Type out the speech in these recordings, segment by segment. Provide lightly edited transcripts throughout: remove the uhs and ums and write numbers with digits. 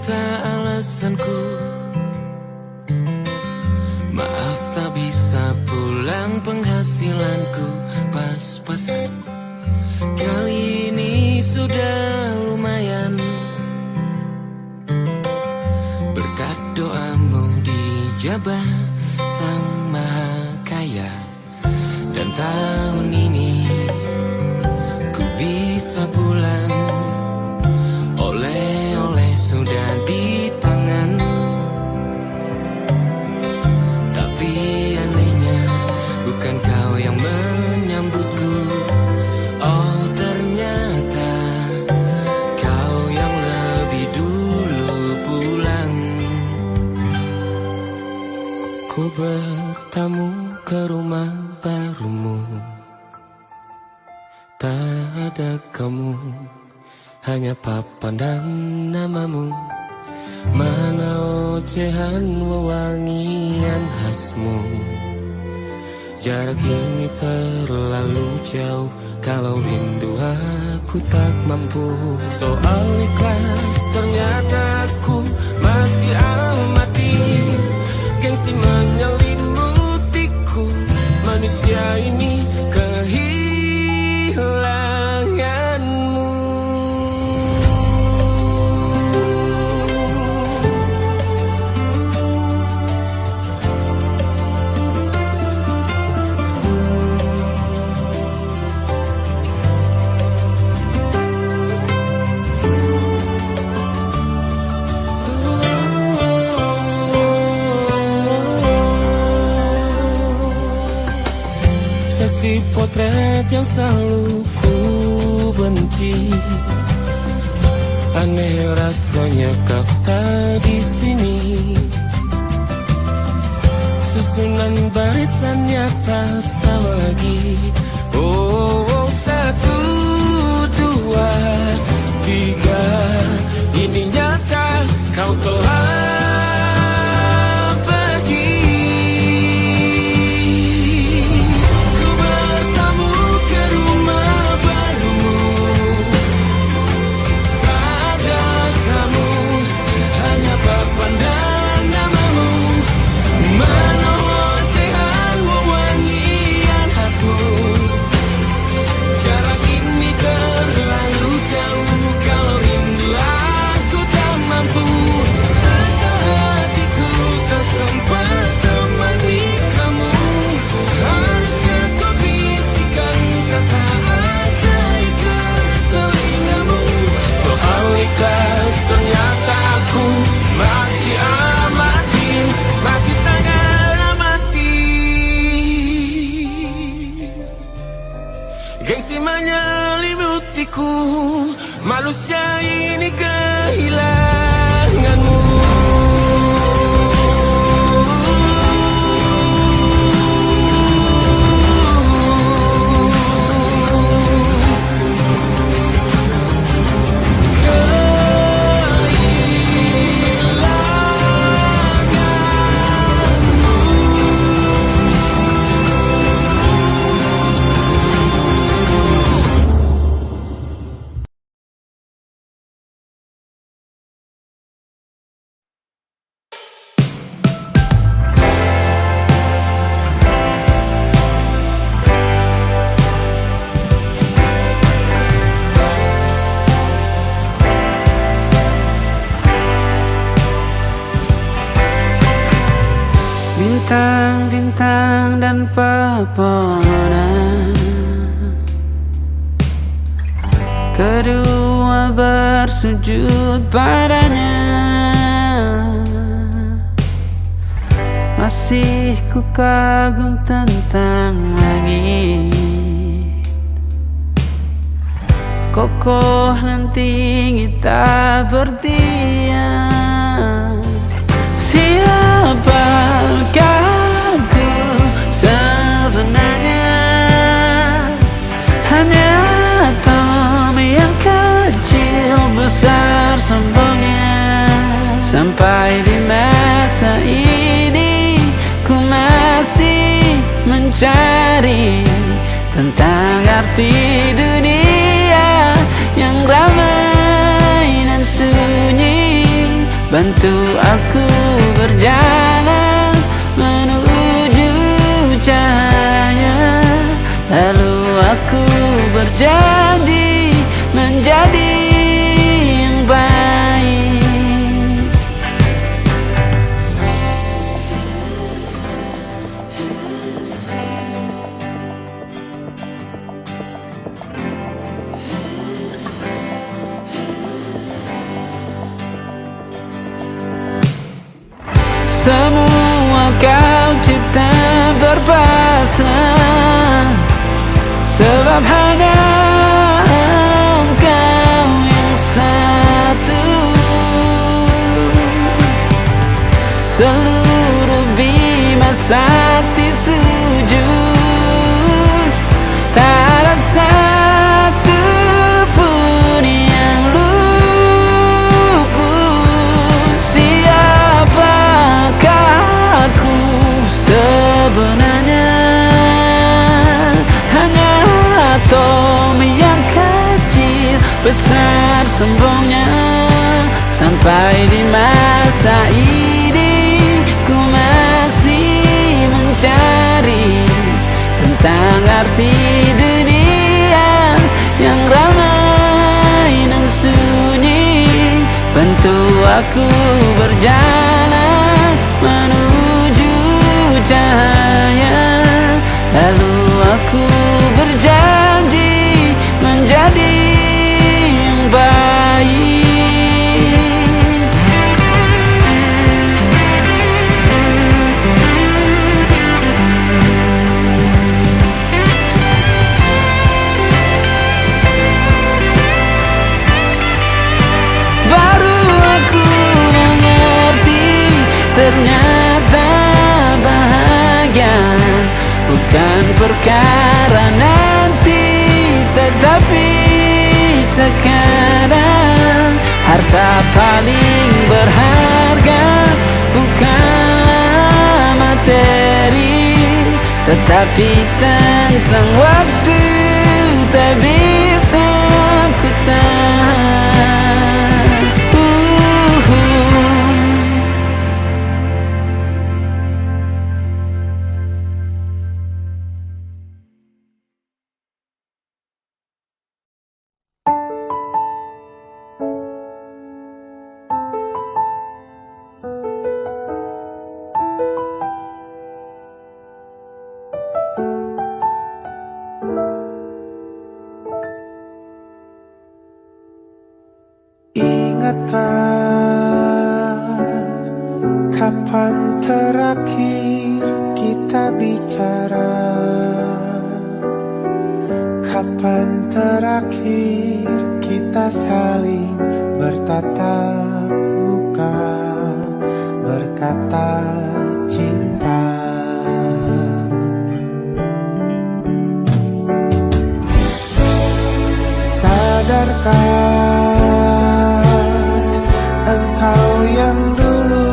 kata alasanku. Maaf tak bisa pulang, penghasilanku pas-pasan. Kali ini sudah lumayan, berkat doamu dijabah Sang Maha Kaya. Dan tahun ini ku bisa pulang, oleh-oleh sudah di tangan. Tapi anehnya bukan kau yang menyambutku. Oh ternyata kau yang lebih dulu pulang. Ku bertamu ke rumah barumu, tak ada kamu, hanya papan dan namamu. Mana ocehan wewangian khasmu. Jarak ini terlalu jauh, kalau rindu aku tak mampu. Soal ikhlas ternyata aku masih amati. Gengsi menyelimutiku, manusia ini kehilanganmu. Si potret yang selalu ku benci, aneh rasanya kau tak di sini. Susunan barisannya tak sama lagi. Oh, 1, 2, 3, ini nyata kau telah gengsi menyelimutiku, manusia ini kehilanganmu. Bintang-bintang dan pepohonan, kedua bersujud padanya. Masih ku kagum tentang langit, kokoh dan tinggi tak berdiam. Siapakah aku sebenarnya? Hanya atom yang kecil besar sombongnya. Sampai di masa ini ku masih mencari tentang arti dunia yang ramai dan sunyi. bantu aku berjalan menuju cahaya. Lalu aku berjanji menjadi yang baik. Semua kau cipta berpasang, sebab hanya engkau yang satu. Seluruh bima sakti sujud, tak ada satu pun yang luput. Siapakah aku sebenarnya? Hanya atom yang kecil, besar sombongnya. Sampai di masa ini ku masih mencari tentang arti dunia yang ramai dan sunyi. Bantu aku berjalan menuju cahaya. Lalu aku berjanji menjadi yang baik. Baru aku mengerti, ternyata bahagia bukan perkara nanti, tetapi sekarang. Harta paling berharga bukanlah materi, tetapi tentang waktu tak bisa ku tahan. Ingatkah kapan terakhir kita bicara? Kapan terakhir kita saling bertatap muka, berkata cinta? Sadarkah engkau yang dulu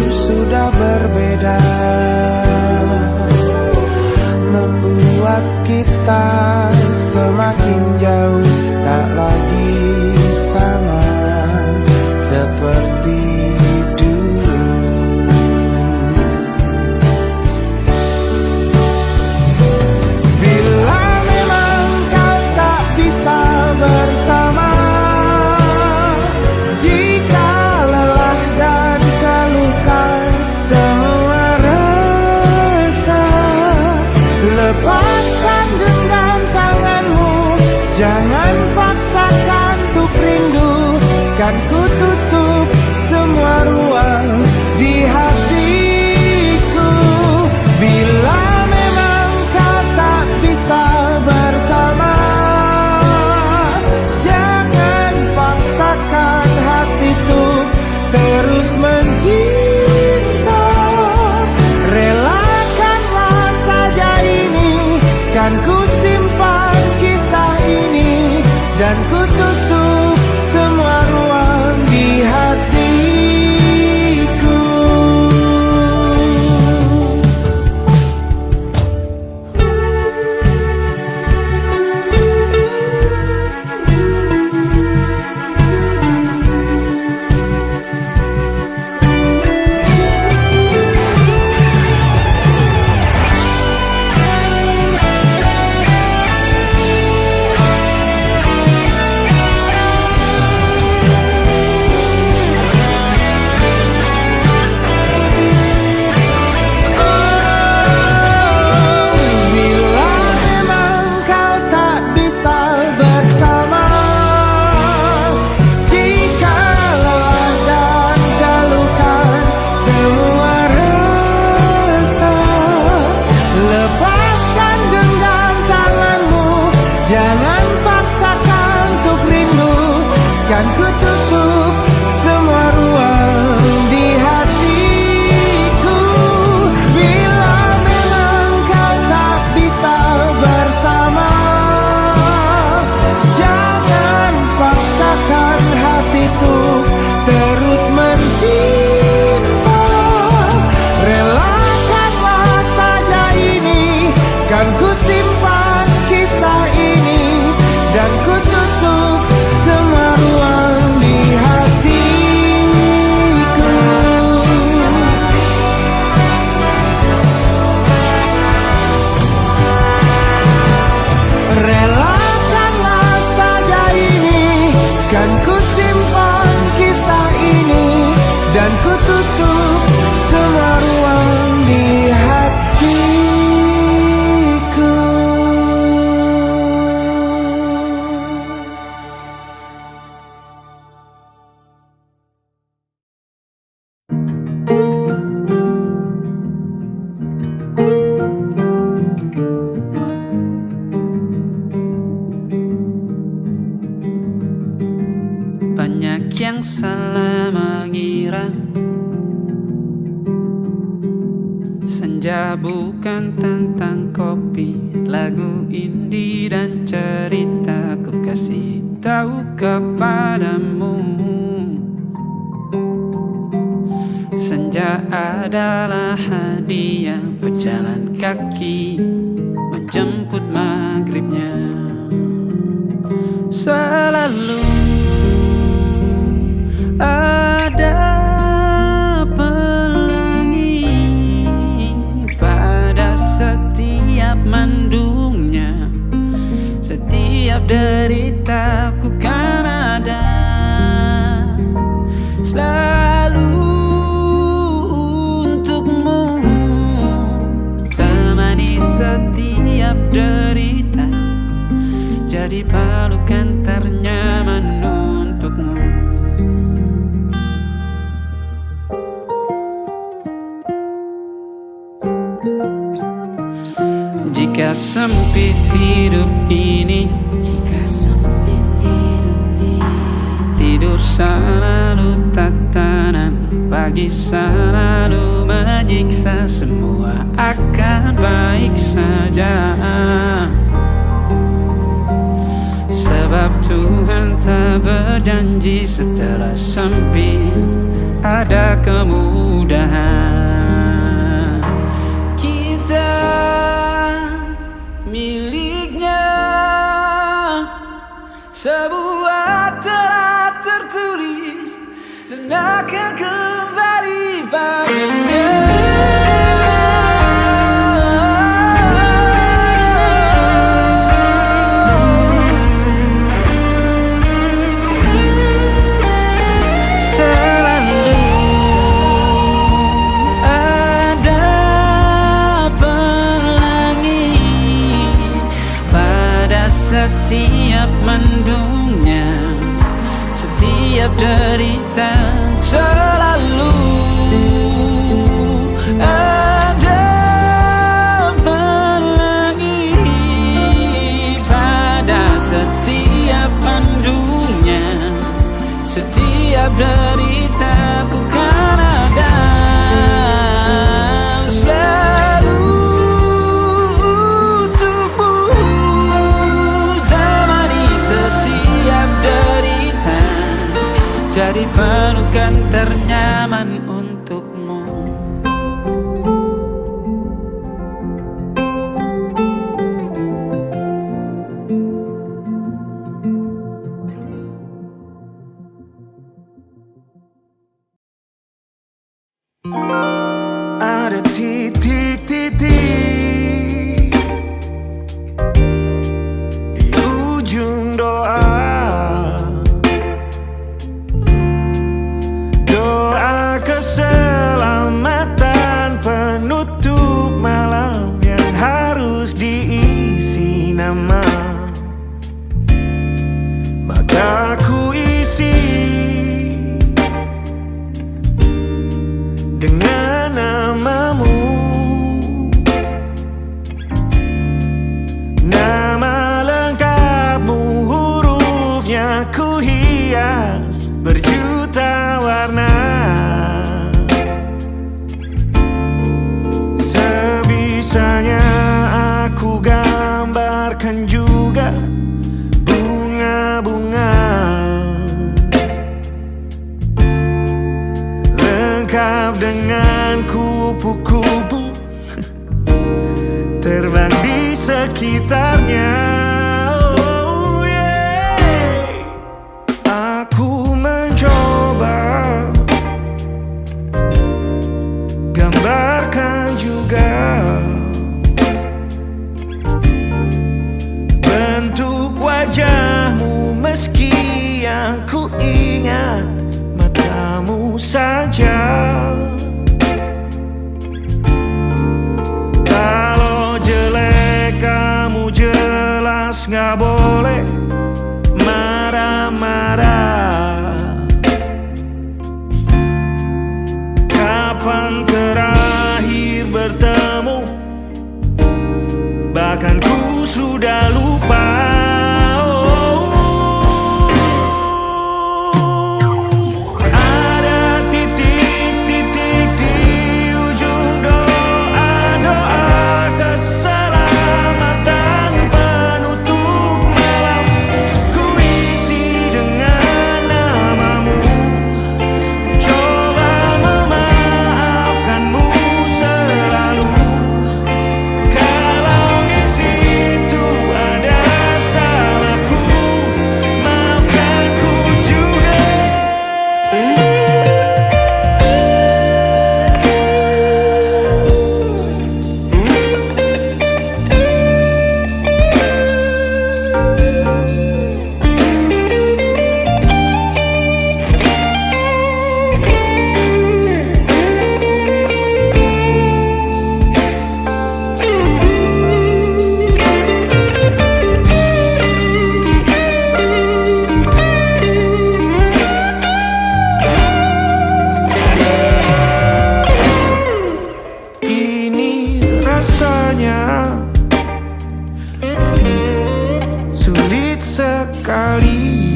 sudah berbeda, membuat kita semakin jauh, tak lagi sama seperti dulu. Bila memang kau tak bisa bersama, jika lelah dan keluhkan semua rasa, lepaskan genggam tanganmu, jangan paksakan untuk rindu. Kan ku tutup semua ruang di hatiku. Bila memang kau tak bisa bersama, jangan paksakan hatiku terus mencinta. Relakanlah saja ini, kan ku simpan kisah ini, dan ku tutup semua ruang ku tutup semua ruang di hatiku. Banyak yang salah mengira senja bukan tentang kopi, lagu indie dan cerita. Ku kasih tahu kepadamu, senja adalah hadiah pejalan kaki menjemput maghribnya. Selalu ada pelangi pada setiap mendungnya. Setiap deritaku kan ada selalu untukmu, temani setiap derita, jadi pelukan ternyaman untukmu. Jika sempit hidup ini, tidur selalu tatanan, pagi selalu menyiksa, semua akan baik saja. Sebab Tuhan tak berjanji setelah sempit ada kemudahan. Kita miliknya, sebuah telah tertulis dan akan kembali padanya. Setiap mendungnya, setiap derita, selalu ada pelangi pada setiap mendungnya. Setiap derita ku kan ada jadi pelukan ternyaman untukmu. Ada titik-titik di ujung doa, keselamatan penutup malam yang harus diisi nama. Maka ku isi dengan namamu, nama lengkapmu, hurufnya ku hias berjuta warna. Sebisanya aku gambarkan juga bunga-bunga, lengkap dengan kupu-kupu terbang di sekitarnya. Oh yeah. Aku mencoba gambarkan juga bentuk wajahmu, meski yang ku ingat matamu saja. saja. Kalau jelek kamu jelas gak boleh marah-marah. Kapan terakhir bertemu? Bahkan ku sudah lupa. Ada titik-titik di ujung doa-doa keselamatan penutup malam. Ku isi dengan namamu, ku coba memaafkanmu selalu. Kalau di situ ada salahku, maafkan ku juga. Ini rasanya sulit sekali.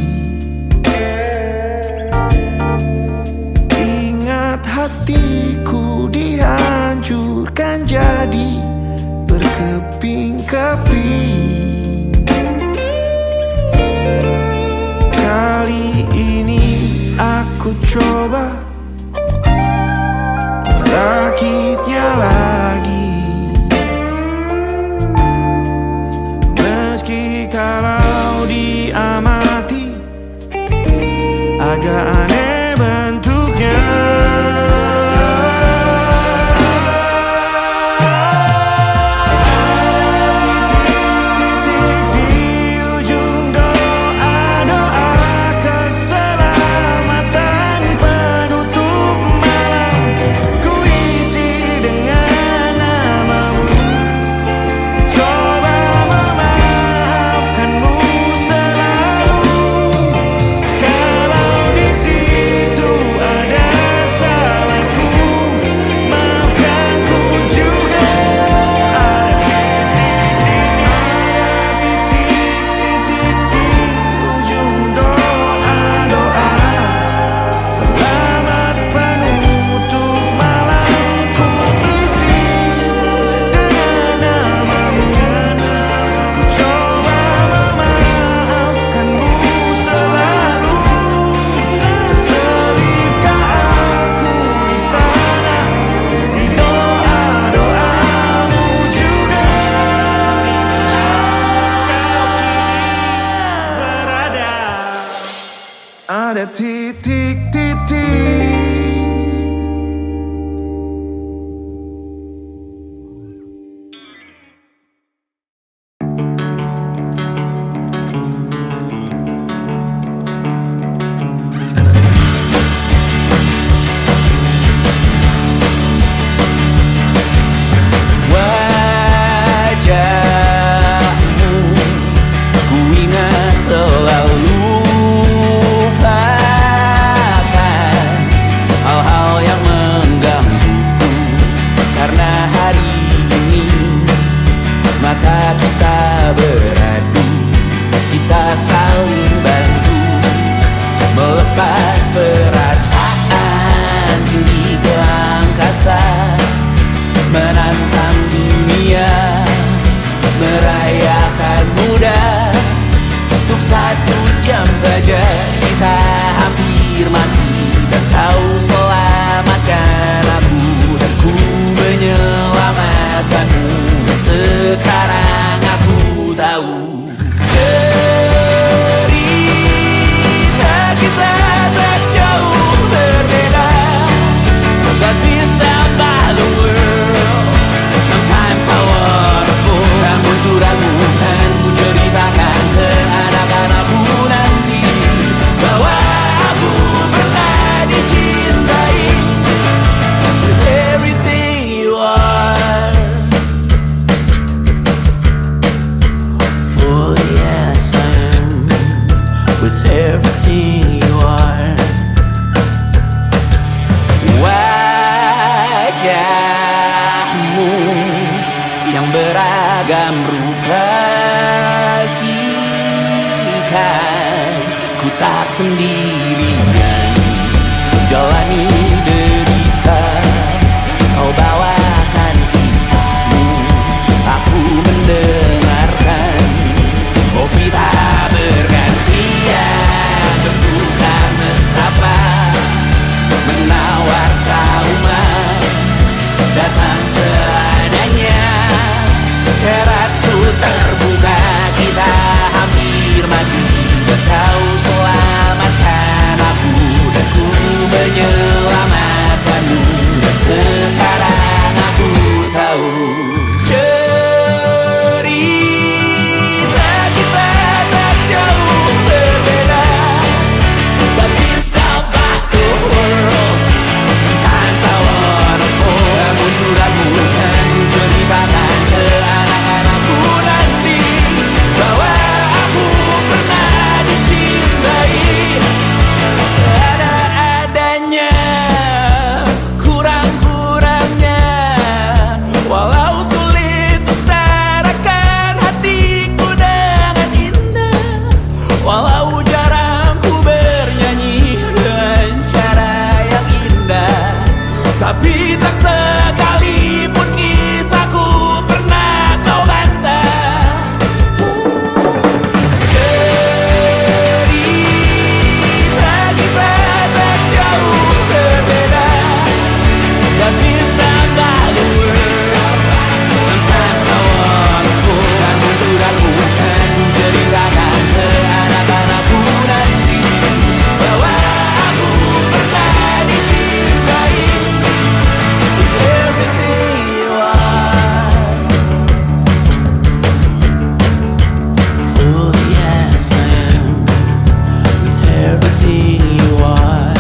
Ingat hatiku dihancurkan jadi berkeping-keping. Kali ini aku coba merakitnya lagi. Meski kalau diamati agak aneh bentuknya. wajahmu yang beragam rupa, pastikan ku tak sendirian jalani derita. Kau bawakan kisahmu, aku mendengarkan. Oh kita bergantian bertukar nestapa, menawar trauma datang seadanya. Terasku terbuka, kita hampir mati. Kau selamatkan aku dan ku menyelamatkanmu. Dan sekarang aku tahu cerita kita tak jauh berbeda. But it's about the world. Sometimes I wanna fall. Namun suratmu kan ku ceritakan ke anak-anakku nanti bahwa aku pernah dicintai seada-adanya, sekurang-kurangnya. Walau sulit utarakan hatiku dengan indah, walau jarang ku bernyanyi dengan cara yang indah, tapi tak sekalipun kisahku pernah kau bantah. Cerita kita tak jauh berbeda, but it's about the world. Sometimes I wanna fall. Namun suratmu kan ku ceritakan ke anak-anakku nanti bahwa aku pernah dicintai. With everything you are, fully as I am. With everything you are.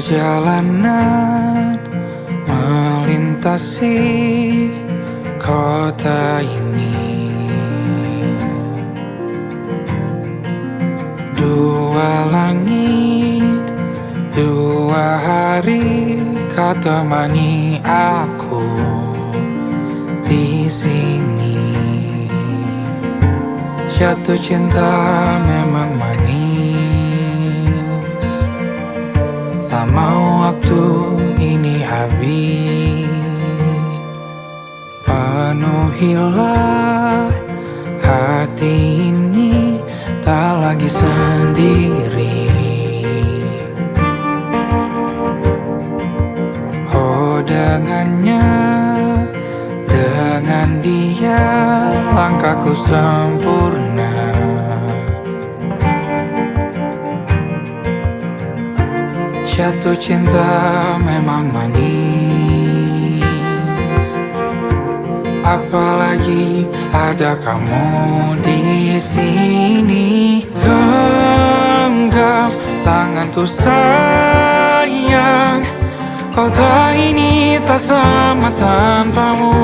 Perjalanan melintasi kota ini, dua langit, dua hari kau temani aku di sini. Jatuh cinta memang manis, tak mau waktu ini habis. Penuhilah hati ini, tak lagi sendiri. Oh dengannya, dengan dia langkahku sempurna. Jatuh cinta memang manis, apalagi ada kamu di sini. Genggam tanganku sayang, kota ini tak sama tanpamu.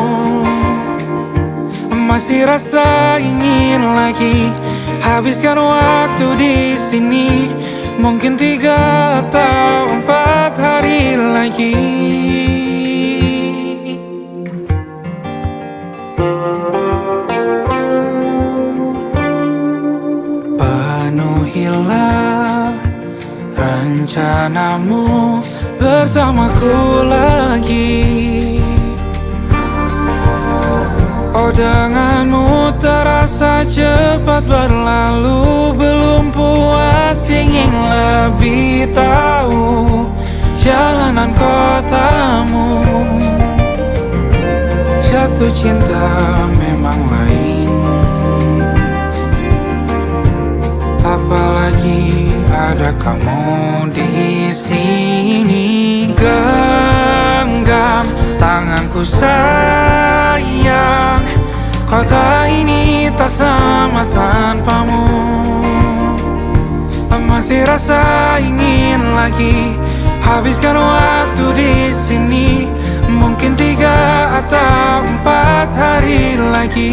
Masih rasa ingin lagi habiskan waktu di sini. Mungkin 3 atau 4 hari lagi. Penuhilah rencanamu bersamaku lagi. Oh denganmu terasa cepat berlalu, belum puas ingin lebih tahu jalanan kotamu. Jatuh cinta memang lain, apalagi ada kamu di sini. Genggam tanganku sayang, kota ini tak sama tanpamu. Masih rasa ingin lagi habiskan waktu di sini. Mungkin 3 atau 4 hari lagi.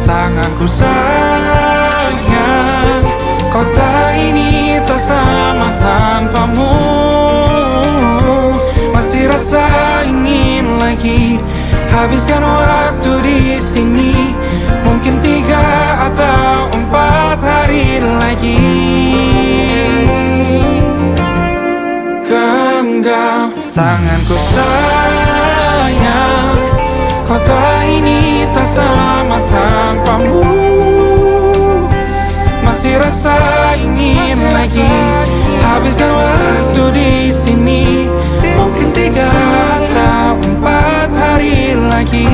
Tanganku sayang, kota ini tak sama tanpamu. Masih rasa ingin lagi habiskan waktu di sini. Mungkin 3 atau 4 hari lagi. Genggam tanganku sayang, kota ini tak sama tanpamu. Masih rasa ingin lagi habiskan waktu di sini. Mungkin 3 atau 4 hari lagi.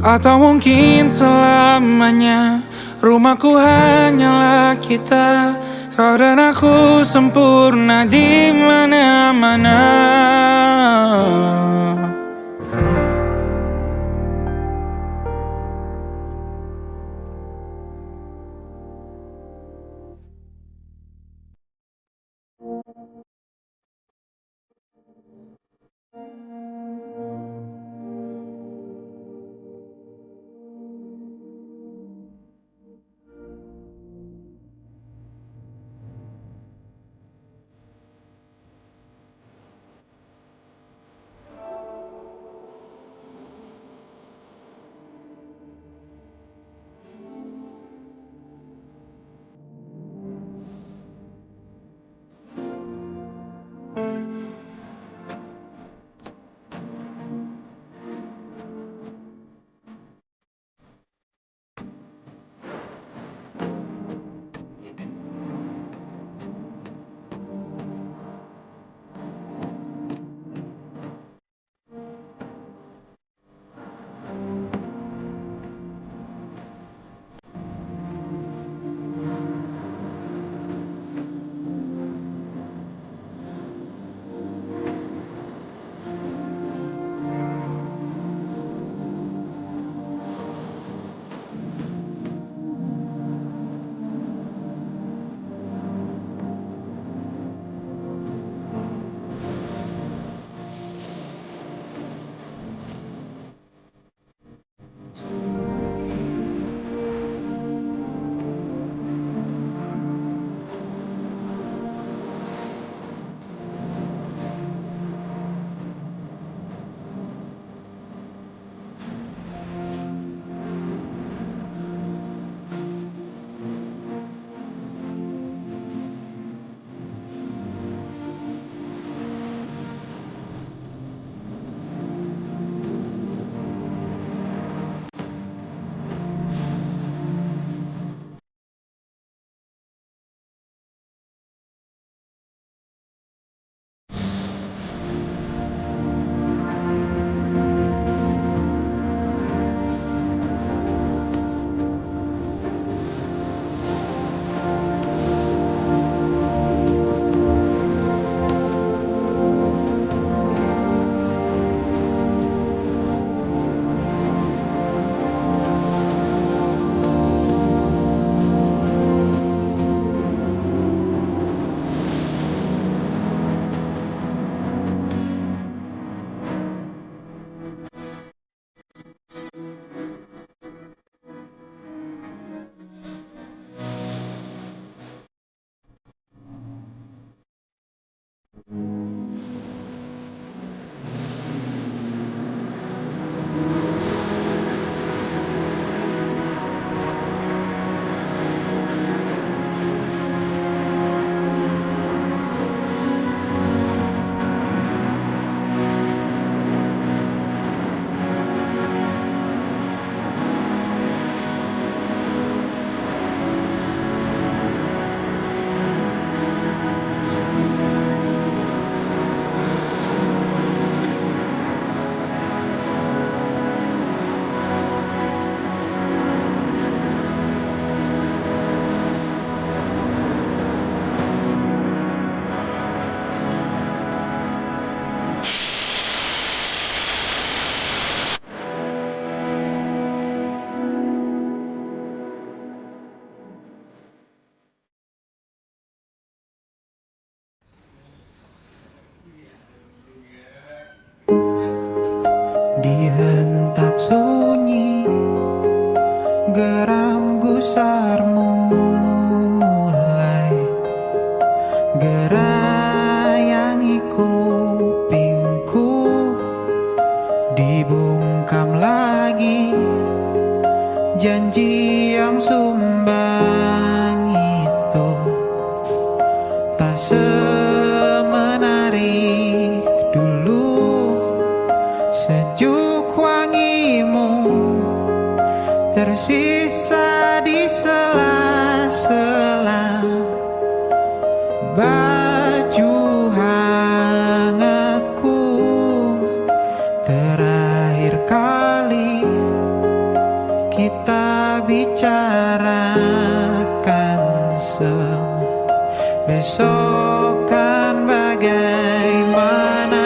Atau mungkin selamanya. Rumahku hanyalah kita, kau dan aku sempurna di mana-mana. geram gusarmu mulai gerayangi kupingku, dibungkam lagi janji yang sumbang itu tak semenarik dulu. Sejuk wangimu tersisa di sela-sela baju hangatku. Terakhir kali kita bicarakan semua, besok kan bagaimana.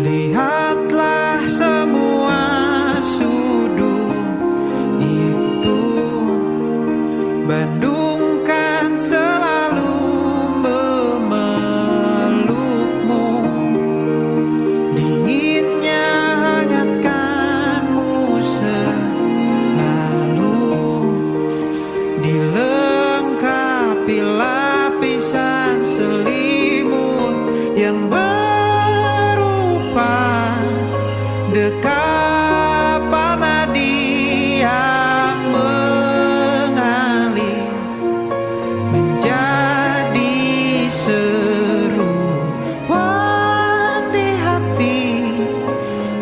Lihatlah semua sudut itu, Bandung kan selalu memelukmu. Dinginnya hangatkanmu selalu, dilengkapi lapisan selimut yang berupa dekapan nadi yang mengalir menjadi seruan di hati,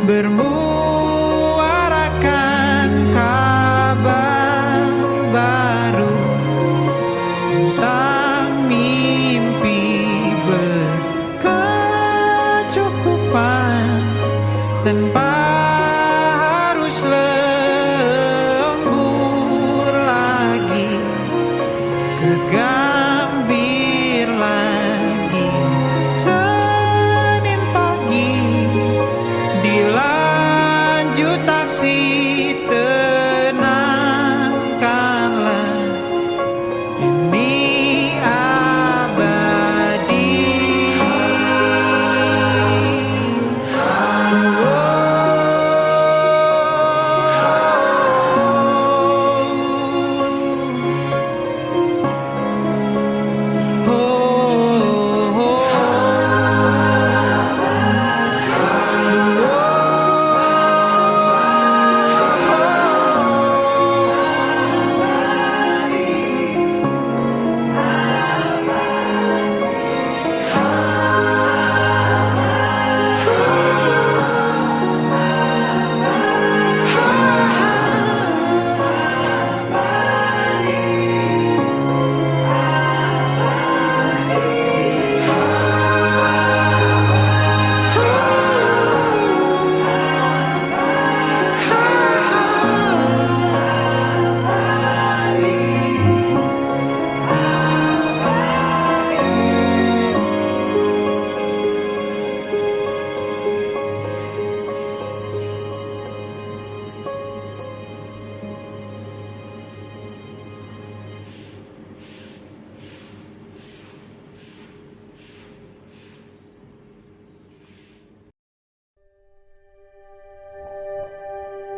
bermuarakan kabar baru tentang mimpi berkecukupan tanpa harus lembur lagi, kegambir lagi. Senin pagi dilanjut taksi, tenangkanlah ini abadi.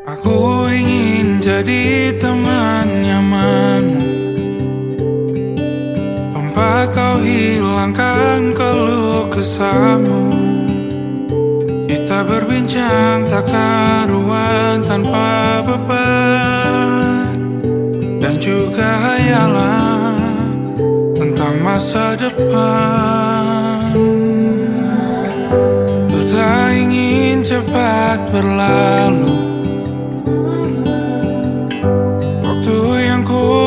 Aku ingin jadi teman nyamanmu, tempat kau hilangkan keluh kesahmu. Kita berbincang tak karuan tanpa beban, dan juga hayalan tentang masa depan. Ku tak ingin cepat berlalu,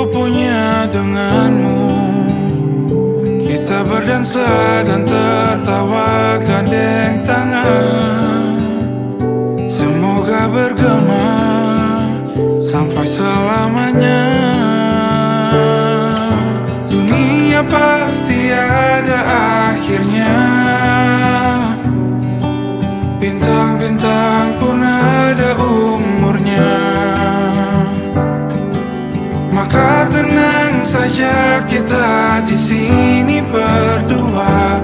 punya denganmu. Kita berdansa dan tertawa gandeng tangan, semoga bergema sampai selamanya. Dunia pasti ada akhirnya, bintang-bintang pun ada umurnya. Maka tenang saja kita di sini berdua,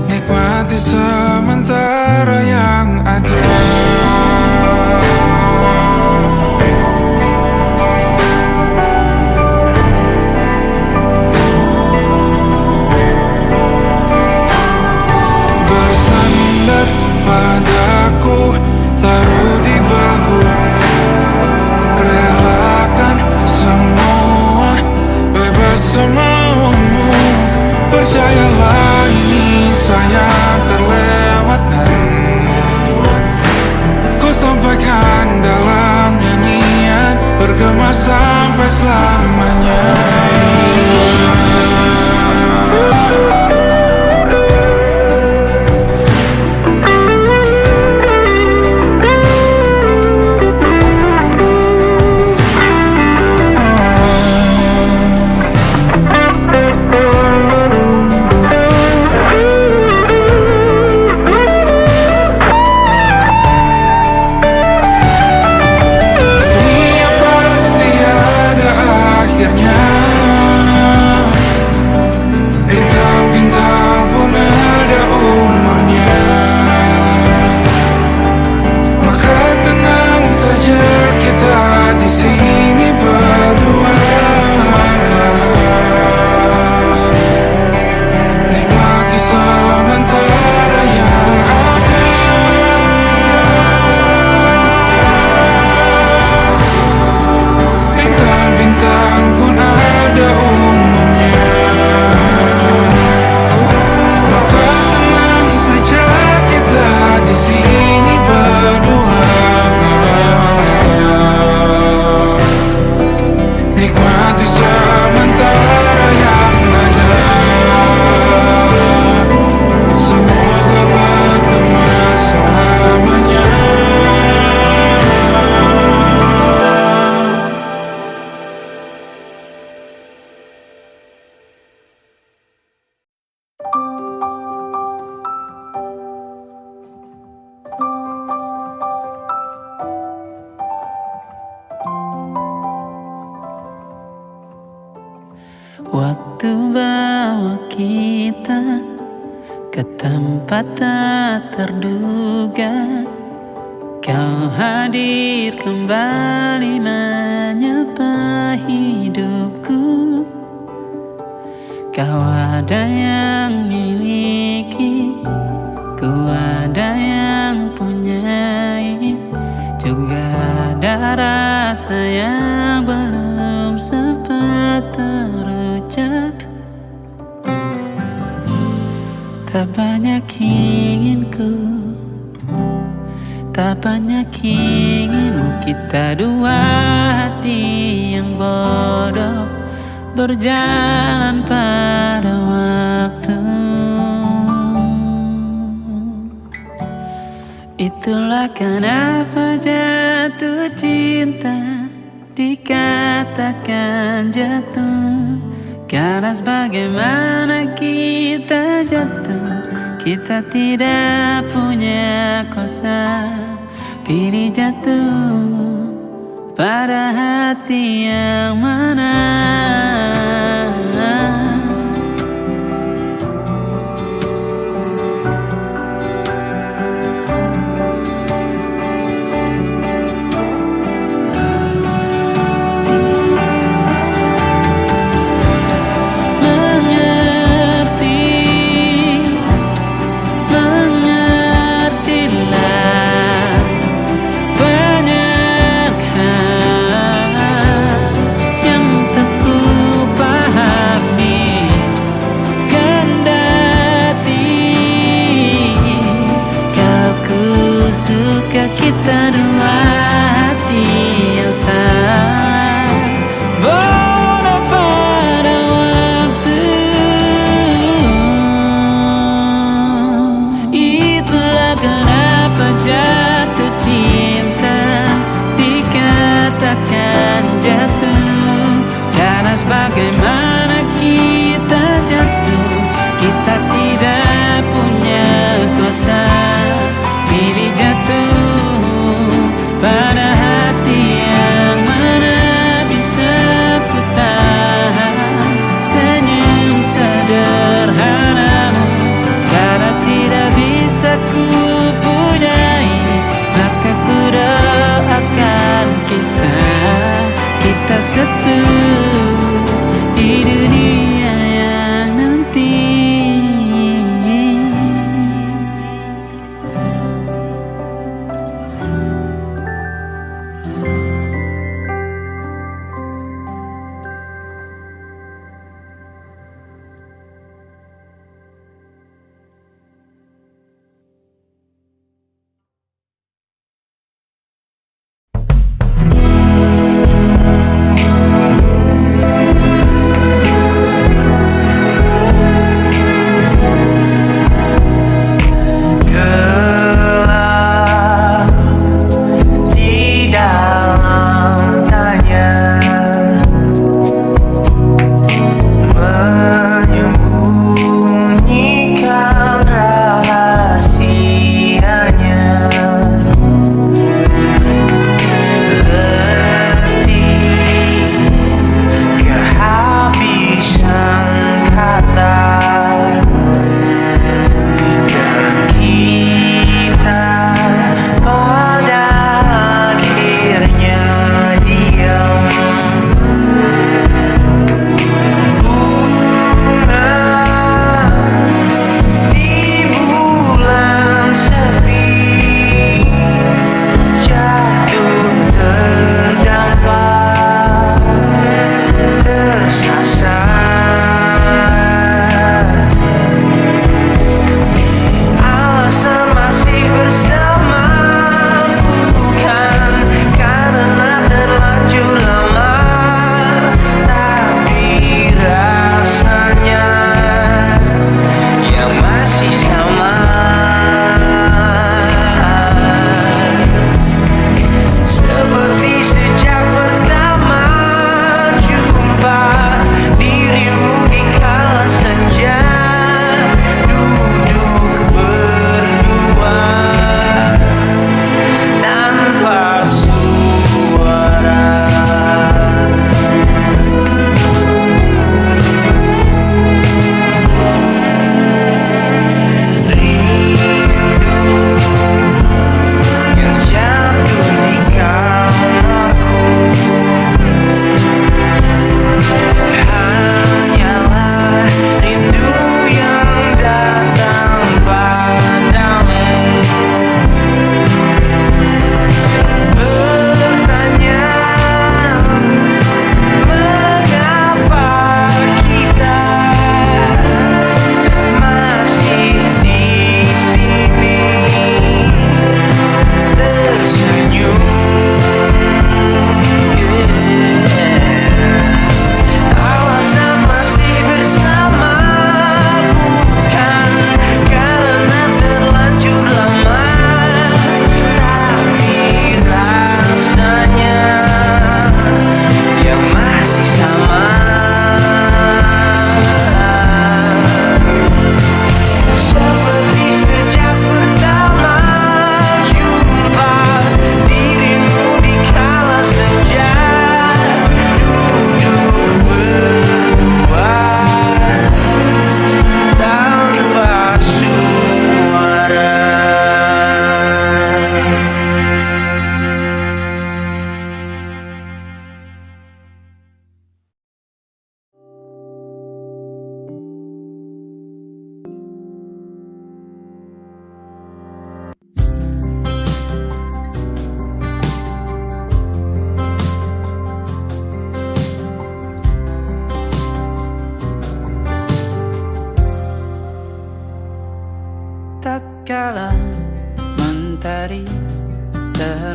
nikmati sementara yang ada. abaikan dalam nyanyian, bergema sampai selamanya. Dunia pasti ada akhirnya, bintang-bintang pun ada umurnya. Maka tenang saja kita di sini berdua, nikmati sementara yang ada. Bintang-bintang pun ada umurnya. Maka tenang saja kita di sini berdua, nikmati sementara yang ada. Semoga bergema selamanya. Waktu bawa kita ke tempat tak terduga, kau hadir kembali menyapa hidupku. Kau ada yang miliki, ku ada yang punyai, juga ada rasa yang belum sempat terucap. Tak banyak inginku, tak banyak inginmu, kita dua hati yang bodoh berjalan pada waktu. Itulah kenapa jatuh cinta dikatakan jatuh, karena sebagaimana kita jatuh, kita tidak punya kuasa pilih jatuh pada hati yang mana. Banyak hal yang tak ku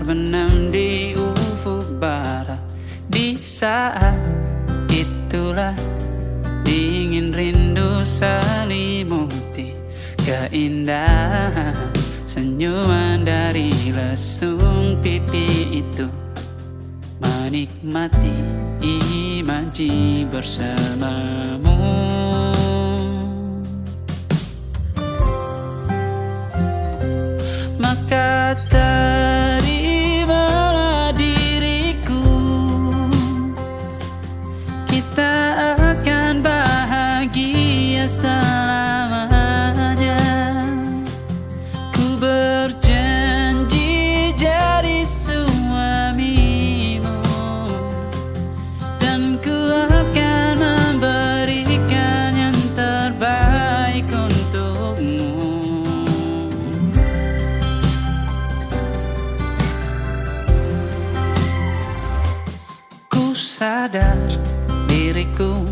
terbenam di ufuk barat. Di saat itulah dingin rindu selimuti keindahan senyuman dari lesung pipi itu. Menikmati imaji bersamamu. Maka terimalah diriku, kita akan bahagia selamanya. Ku berjanji jadi suamimu, dan ku akan memberikan yang terbaik untukmu. Ku sadar diriku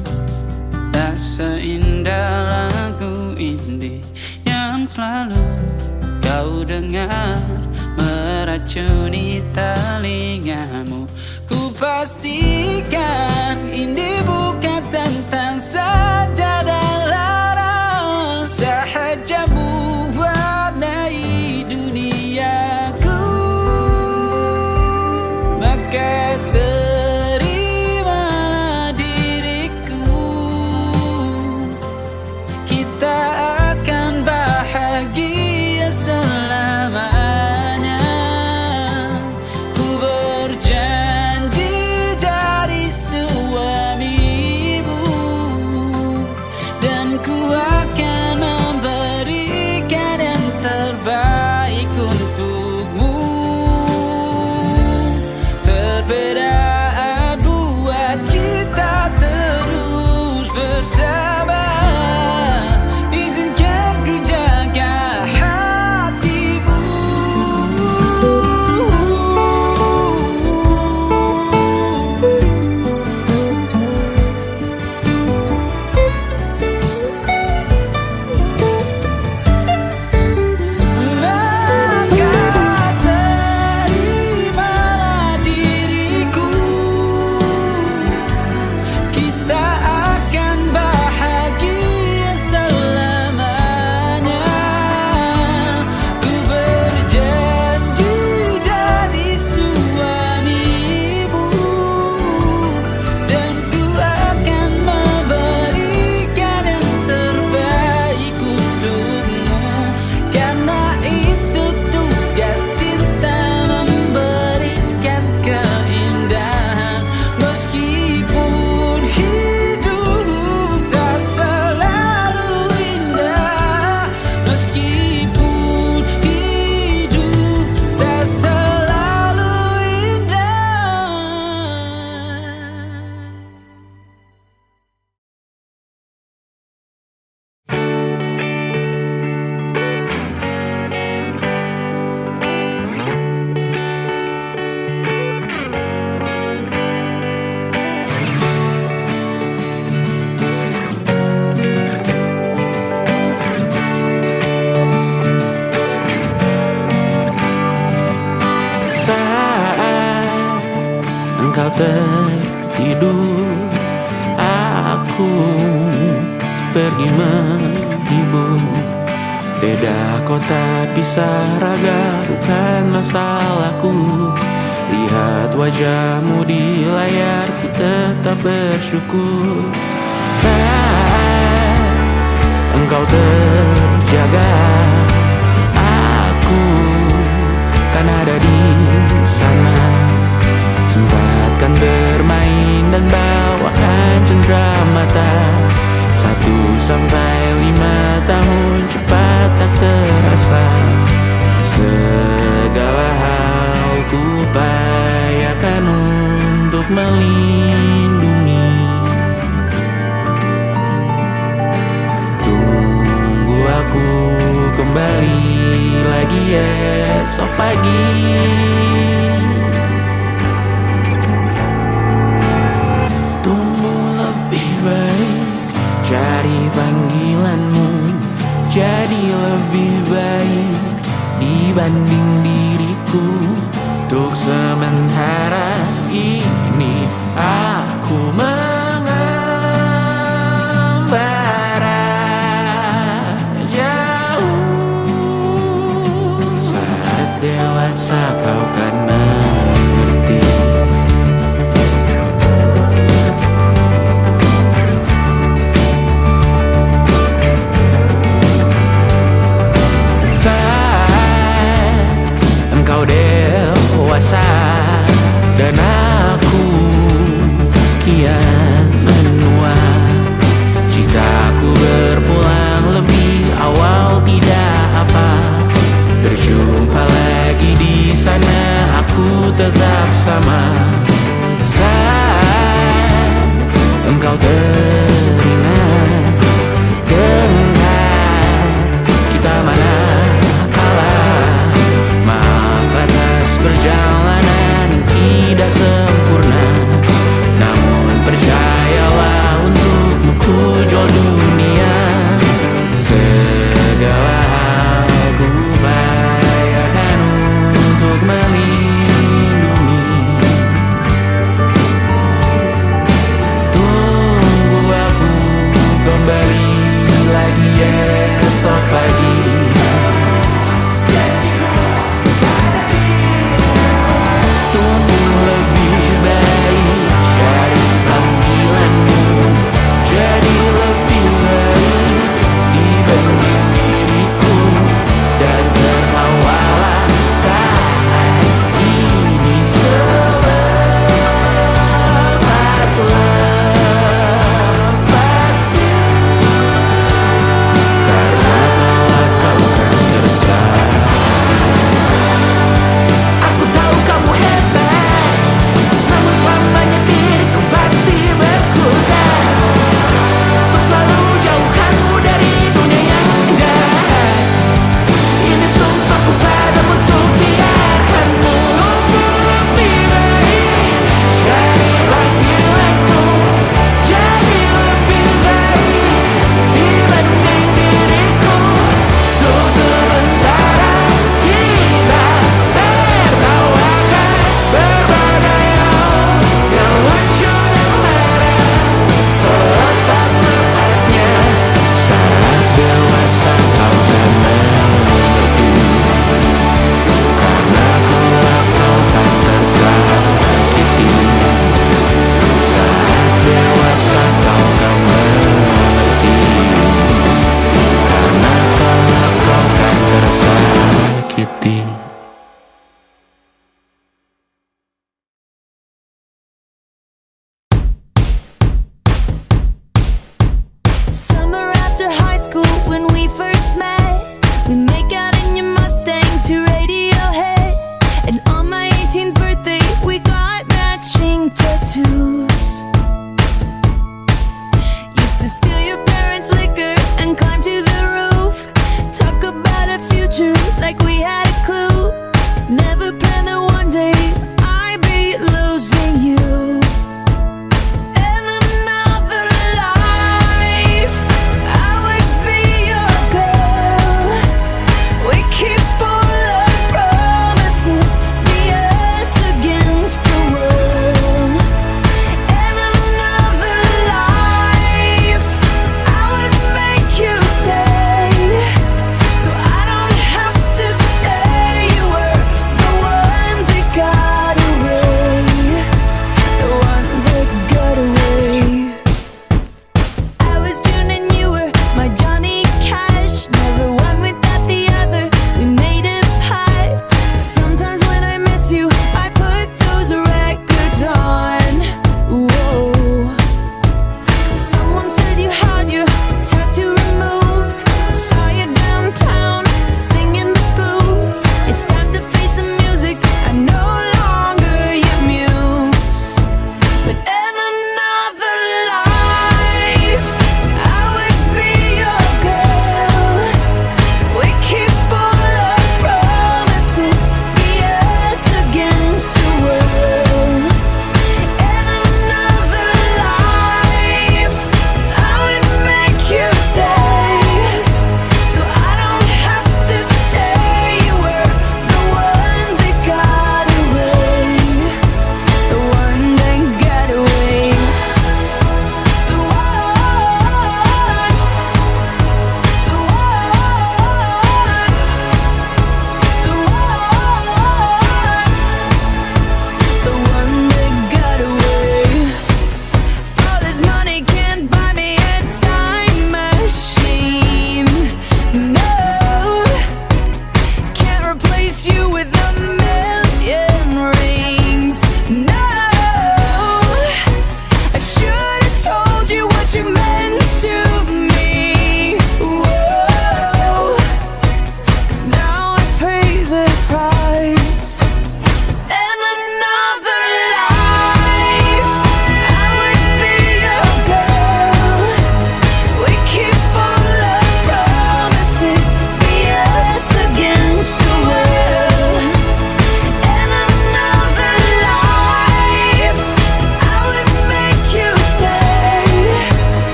tak seindah lagu indie yang selalu kau dengar meracuni telingamu. Ku pastikan ini bukan tentang sajadah larang, sahaja mewarnai duniaku. Maka terimalah diriku, kita akan bahagia selamanya. Ku berjanji jadi suamimu, dan ku akan memberikan yang terbaik untukmu. Perbedaan buat kita terus bersama. Izinkan ku jaga hatimu. Maka terimalah diriku, kita akan bahagia selamanya. Ku berjanji jadi suamimu, dan ku akan memberikan yang terbaik untukmu. Karena itu tugas cinta, memberikan keindahan. Meskipun hidup tak selalu indah, meskipun hidup tak selalu indah. Saat engkau tertidur, aku pergi menghibur. Beda kota pisah raga bukan masalahku. Lihat wajahmu di layar, ku tetap bersyukur. Saat engkau terjaga, aku kan ada di sana. Sempatkan bermain dan bawakan cenderamata. 1-5 tahun cepat tak terasa. Segala hal ku upayakan untuk melindungi. Tunggu aku kembali lagi esok pagi. Tumbuh lebih baik, cari panggilanmu. Jadi lebih baik dibanding diriku. Untuk sementara ini aku mengembara jauh. Saat dewasa kau kan mengerti. Saat engkau dewasa dan aku kian menua, cintaku berpulang lebih awal tidak apa. Berjumpa lagi di sana, aku tetap sama. Saat engkau teringat tenggat kita mana kalah. Maaf atas perjalanan tidak sempurna, namun percayalah untukmu ku jual dunia. Segala hal ku upayakan untuk melindungi. Tunggu aku kembali lagi esok pagi. Tumbuh lebih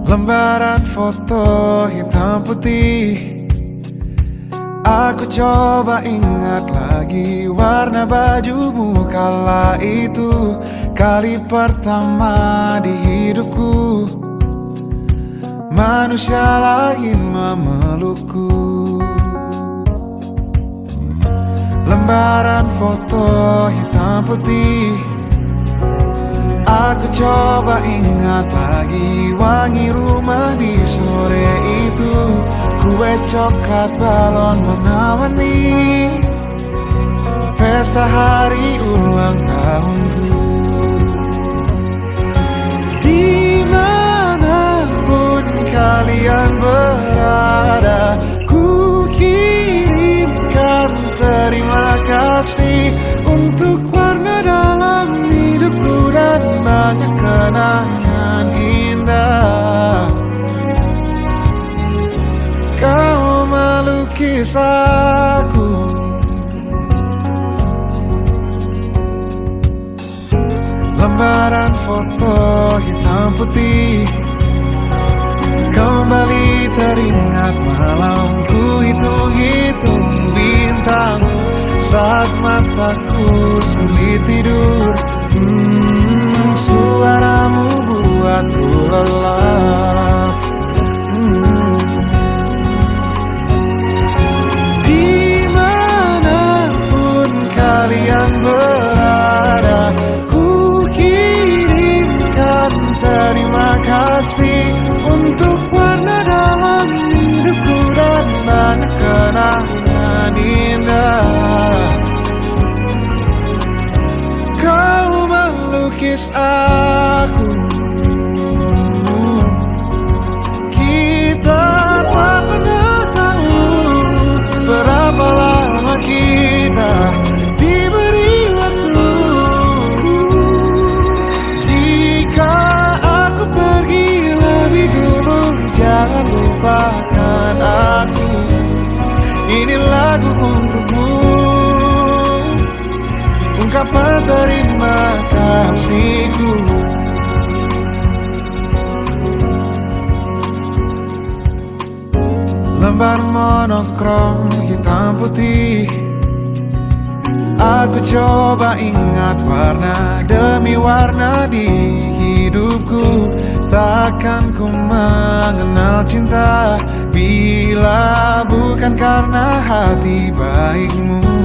Lembaran foto hitam putih. Aku coba ingat lagi warna bajumu kala itu, kali pertama di hidupku manusia lain memelukku. Lembaran foto hitam putih. Aku coba ingat lagi wangi rumah di sore itu, kue coklat balon warna-warni, pesta hari ulang tahunku. Dimanapun kalian berada, ku kirimkan terima kasih untuk warna dalam hidupku dan banyak kenangan indah. Kau melukis aku, lembaran foto hitam putih. Kembali teringat malamku hitung-hitung bintang saat mataku sulit tidur. Suaramu buatku lelah. Dimanapun kalian berada, ku kirimkan terima kasih untuk warna dalam hidupku dan banyak kenangan indah. Kau melukis aku, kita tak pernah tahu berapa lama kita diberi waktu. Jika aku pergi lebih dulu, jangan lupakan aku. Ini lagu untukmu, ungkapan terima kasihku. Lembar monokrom hitam putih. Aku coba ingat warna demi warna di hidupku. Takkan ku mengenal cinta bila bukan karena hati baikmu.